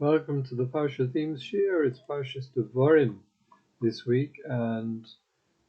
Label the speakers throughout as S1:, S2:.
S1: Welcome to the Parsha Themes Shir. It's Parsha Devarim this week, and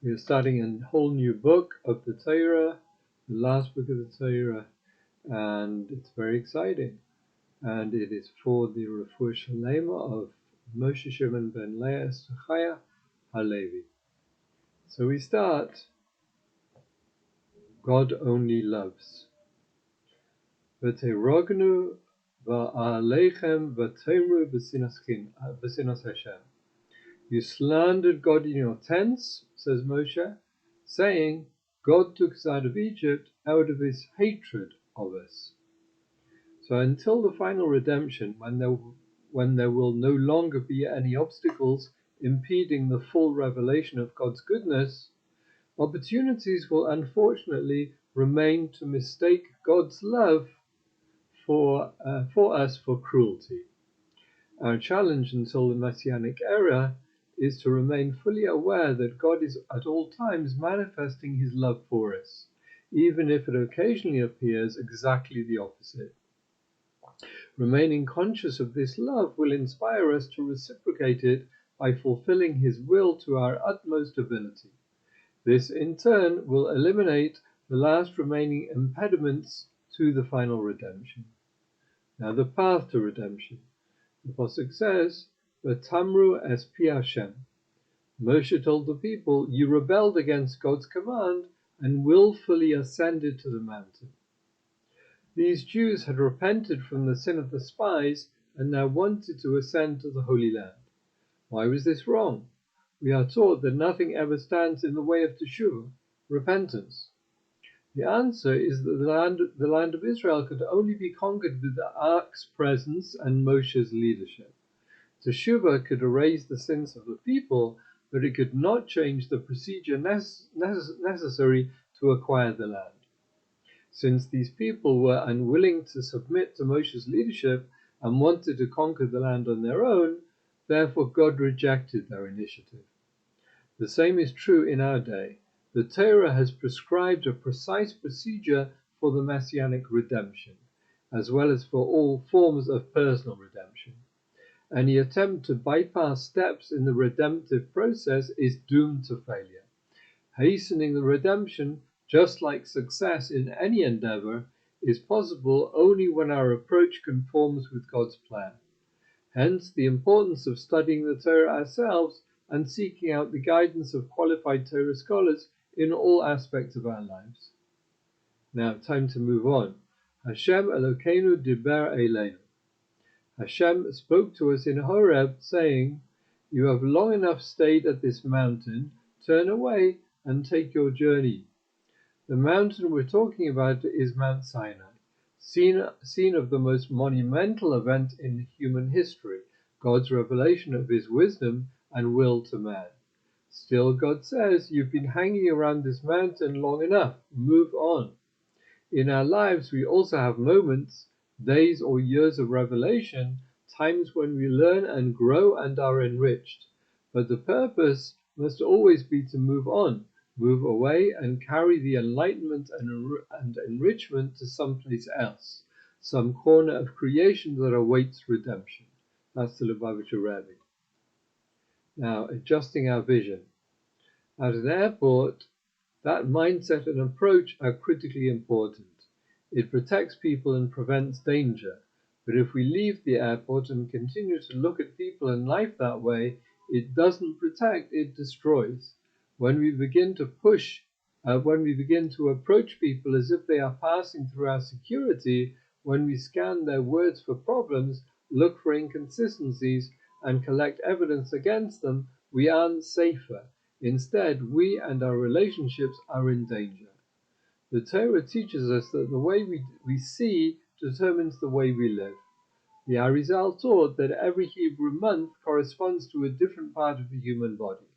S1: we are starting a whole new book of the Torah, the last book of the Torah, and it's very exciting. And it is for the Refuah Shalema of Moshe Shimon ben Leah Chaya Halevi. So we start, God only loves. V'teirognu v'alechem v'teimru b'sinas Hashem. You slandered God in your tents, says Moshe, saying, God took us out of Egypt out of his hatred of us. So until the final redemption, when there will no longer be any obstacles impeding the full revelation of God's goodness, opportunities will unfortunately remain to mistake God's love for us for cruelty. Our challenge until the Messianic era is to remain fully aware that God is at all times manifesting his love for us, even if it occasionally appears exactly the opposite. Remaining conscious of this love will inspire us to reciprocate it by fulfilling his will to our utmost ability. This, in turn, will eliminate the last remaining impediments to the final redemption. Now, the path to redemption. The Pasuk says, V'tamru es pi Hashem. Moshe told the people, you rebelled against God's command and willfully ascended to the mountain. These Jews had repented from the sin of the spies and now wanted to ascend to the Holy Land. Why was this wrong? We are taught that nothing ever stands in the way of teshuvah, repentance. The answer is that the land of Israel could only be conquered with the ark's presence and Moshe's leadership. Teshuvah could erase the sins of the people, but it could not change the procedure necessary to acquire the land. Since these people were unwilling to submit to Moshe's leadership and wanted to conquer the land on their own, therefore God rejected their initiative. The same is true in our day. The Torah has prescribed a precise procedure for the Messianic redemption, as well as for all forms of personal redemption. Any attempt to bypass steps in the redemptive process is doomed to failure. Hastening the redemption, just like success in any endeavor, is possible only when our approach conforms with God's plan. Hence, the importance of studying the Torah ourselves and seeking out the guidance of qualified Torah scholars in all aspects of our lives. Now, time to move on. Hashem Elokeinu diber eleinu. Hashem spoke to us in Horeb, saying, you have long enough stayed at this mountain, turn away and take your journey. The mountain we're talking about is Mount Sinai, scene of the most monumental event in human history, God's revelation of his wisdom and will to man. Still, God says, you've been hanging around this mountain long enough, move on. In our lives, we also have moments, days or years of revelation, times when we learn and grow and are enriched. But the purpose must always be to move on, move away and carry the enlightenment and enrichment to someplace else, some corner of creation that awaits redemption. That's the Lubavitcher Rebbe. Now, adjusting our vision. At an airport, that mindset and approach are critically important. It protects people and prevents danger. But if we leave the airport and continue to look at people and life that way, it doesn't protect, it destroys. When we begin to approach people as if they are passing through our security, when we scan their words for problems, look for inconsistencies, and collect evidence against them, we aren't safer. Instead, we and our relationships are in danger. The Torah teaches us that the way we see determines the way we live. The Arizal taught that every Hebrew month corresponds to a different part of the human body.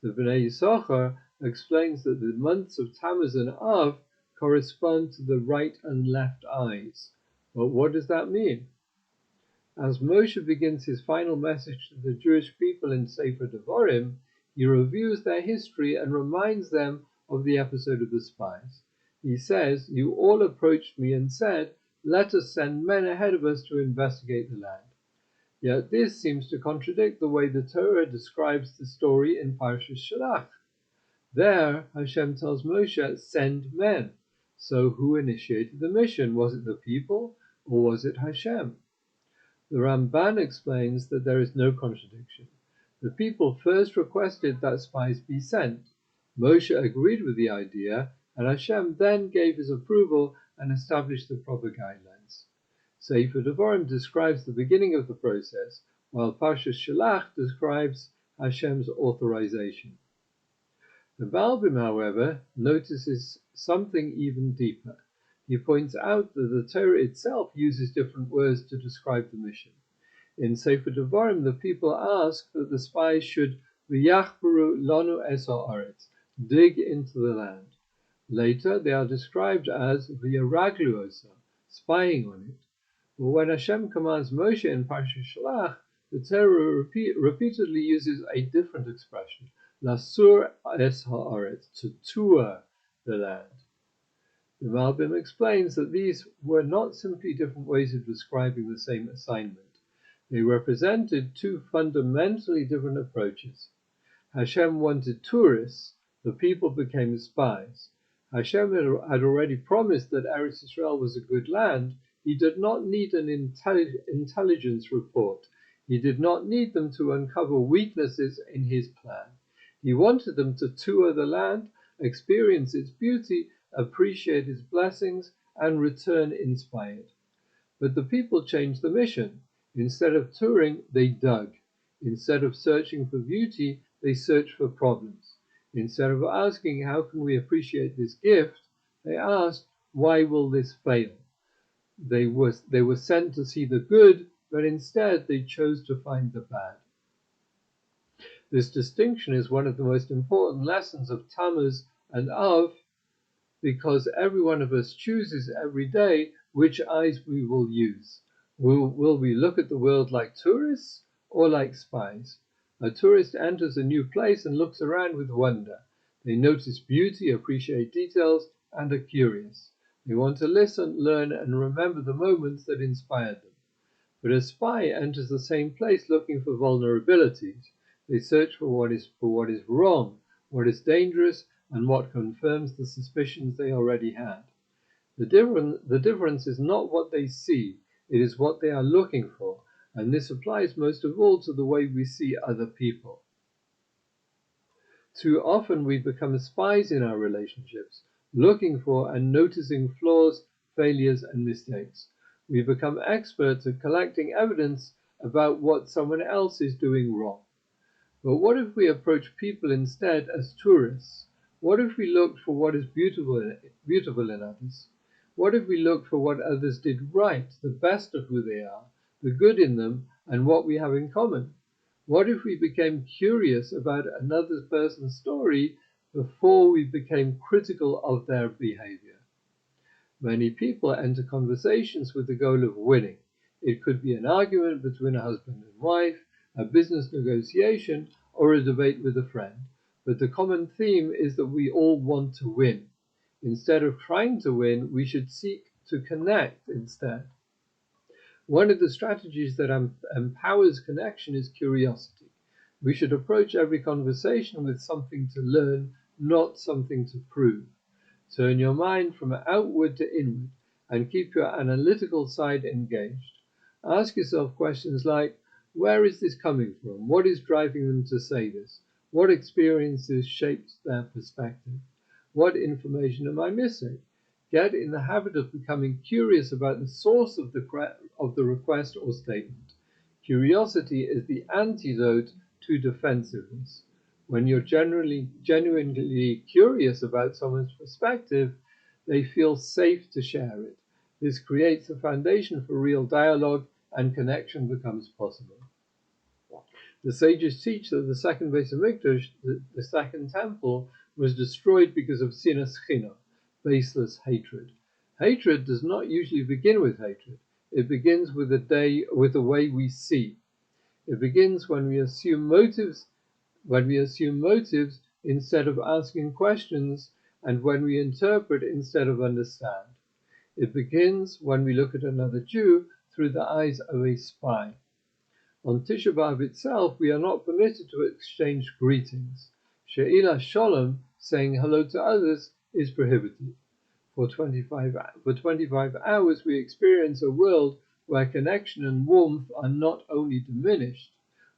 S1: The Bnei Yisachar explains that the months of Tammuz and Av correspond to the right and left eyes. But what does that mean? As Moshe begins his final message to the Jewish people in Sefer Devarim, he reviews their history and reminds them of the episode of the spies. He says, you all approached me and said, let us send men ahead of us to investigate the land. Yet this seems to contradict the way the Torah describes the story in Parsha Shalach. There, Hashem tells Moshe, send men. So who initiated the mission? Was it the people or was it Hashem? The Ramban explains that there is no contradiction. The people first requested that spies be sent. Moshe agreed with the idea, and Hashem then gave his approval and established the proper guidelines. Sefer Devarim describes the beginning of the process, while Parsha Shalach describes Hashem's authorization. The Malbim, however, notices something even deeper. He points out that the Torah itself uses different words to describe the mission. In Sefer Devarim, the people ask that the spies should v'yachbaru lanu es ha'aretz, dig into the land. Later, they are described as v'yaraglu osa, spying on it. But when Hashem commands Moshe in Parsha Shalach, the Torah repeatedly uses a different expression, lasur es ha'aretz, to tour the land. The Malbim explains that these were not simply different ways of describing the same assignment. They represented two fundamentally different approaches. Hashem wanted tourists, the people became spies. Hashem had already promised that Eretz Israel was a good land. He did not need an intelligence report. He did not need them to uncover weaknesses in his plan. He wanted them to tour the land, experience its beauty, appreciate its blessings, and return inspired. But the people changed the mission. Instead of touring, they dug. Instead of searching for beauty, they searched for problems. Instead of asking, how can we appreciate this gift, they asked, why will this fail? They were sent to see the good, but instead they chose to find the bad. This distinction is one of the most important lessons of Tammuz and Av, because every one of us chooses every day which eyes we will use. Will we look at the world like tourists or like spies? A tourist enters a new place and looks around with wonder. They notice beauty, appreciate details, and are curious. They want to listen, learn, and remember the moments that inspired them. But a spy enters the same place looking for vulnerabilities. They search for what is wrong, what is dangerous, and what confirms the suspicions they already had. The difference is not what they see, it is what they are looking for, and this applies most of all to the way we see other people. Too often we become spies in our relationships, looking for and noticing flaws, failures, and mistakes. We become experts at collecting evidence about what someone else is doing wrong. But what if we approach people instead as tourists? What if we looked for what is beautiful in others? What if we looked for what others did right, the best of who they are, the good in them, and what we have in common? What if we became curious about another person's story before we became critical of their behavior? Many people enter conversations with the goal of winning. It could be an argument between a husband and wife, a business negotiation, or a debate with a friend. But the common theme is that we all want to win. Instead of trying to win, we should seek to connect instead. One of the strategies that empowers connection is curiosity. We should approach every conversation with something to learn, not something to prove. Turn your mind from outward to inward and keep your analytical side engaged. Ask yourself questions like, where is this coming from? What is driving them to say this? What experiences shaped their perspective? What information am I missing? Get in the habit of becoming curious about the source of the request or statement. Curiosity is the antidote to defensiveness. When you're genuinely curious about someone's perspective, they feel safe to share it. This creates a foundation for real dialogue, and connection becomes possible. The sages teach that the second Beis Hamikdash, the second temple, was destroyed because of sinas china, baseless hatred. Hatred does not usually begin with hatred. It begins with the way we see. It begins when we assume motives instead of asking questions, and when we interpret instead of understand. It begins when we look at another Jew through the eyes of a spy. On Tisha B'Av itself, we are not permitted to exchange greetings. She'ilah Shalom, saying hello to others, is prohibited. For 25 hours, we experience a world where connection and warmth are not only diminished,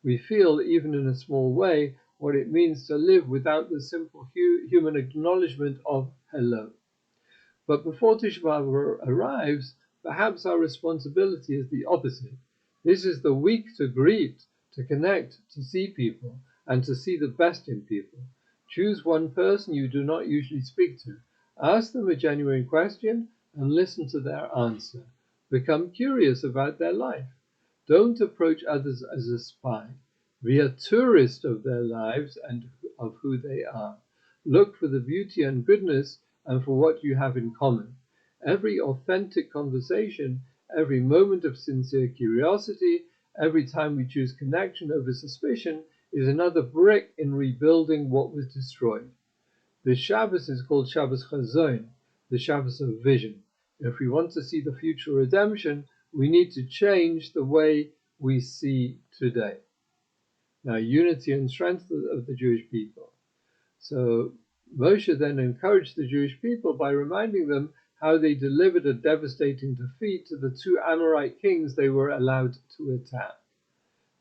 S1: we feel, even in a small way, what it means to live without the simple human acknowledgement of hello. But before Tisha B'Av arrives, perhaps our responsibility is the opposite. This is the week to greet, to connect, to see people, and to see the best in people. Choose one person you do not usually speak to. Ask them a genuine question and listen to their answer. Become curious about their life. Don't approach others as a spy. Be a tourist of their lives and of who they are. Look for the beauty and goodness and for what you have in common. Every authentic conversation, every moment of sincere curiosity, every time we choose connection over suspicion is another brick in rebuilding what was destroyed. This Shabbos is called Shabbos Chazon, the Shabbos of vision. If we want to see the future redemption, we need to change the way we see today. Now, unity and strength of the Jewish people. So Moshe then encouraged the Jewish people by reminding them how they delivered a devastating defeat to the two Amorite kings they were allowed to attack.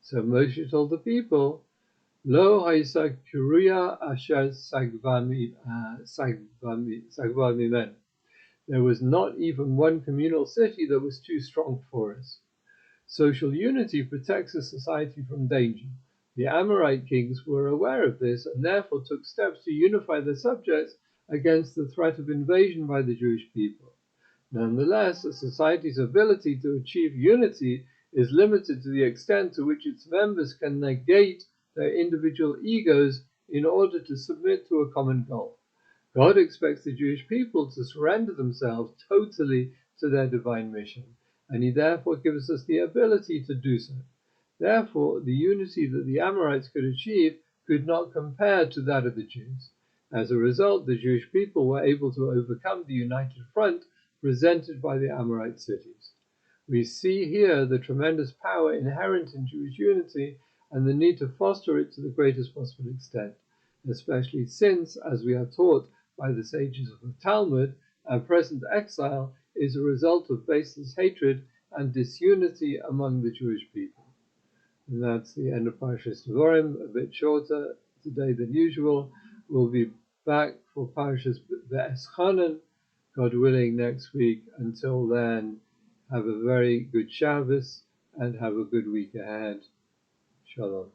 S1: So Moshe told the people, Lo haisa kuria asher sagva mimen. There was not even one communal city that was too strong for us. Social unity protects a society from danger. The Amorite kings were aware of this and therefore took steps to unify their subjects against the threat of invasion by the Jewish people. Nonetheless, a society's ability to achieve unity is limited to the extent to which its members can negate their individual egos in order to submit to a common goal. God expects the Jewish people to surrender themselves totally to their divine mission, and he therefore gives us the ability to do so. Therefore, the unity that the Amorites could achieve could not compare to that of the Jews. As a result, the Jewish people were able to overcome the united front presented by the Amorite cities. We see here the tremendous power inherent in Jewish unity and the need to foster it to the greatest possible extent, especially since, as we are taught by the sages of the Talmud, our present exile is a result of baseless hatred and disunity among the Jewish people. And that's the end of Parsha Devarim, a bit shorter today than usual. We'll be back for Parshas Ve'eschanan, God willing, next week. Until then, have a very good Shabbos and have a good week ahead. Shalom.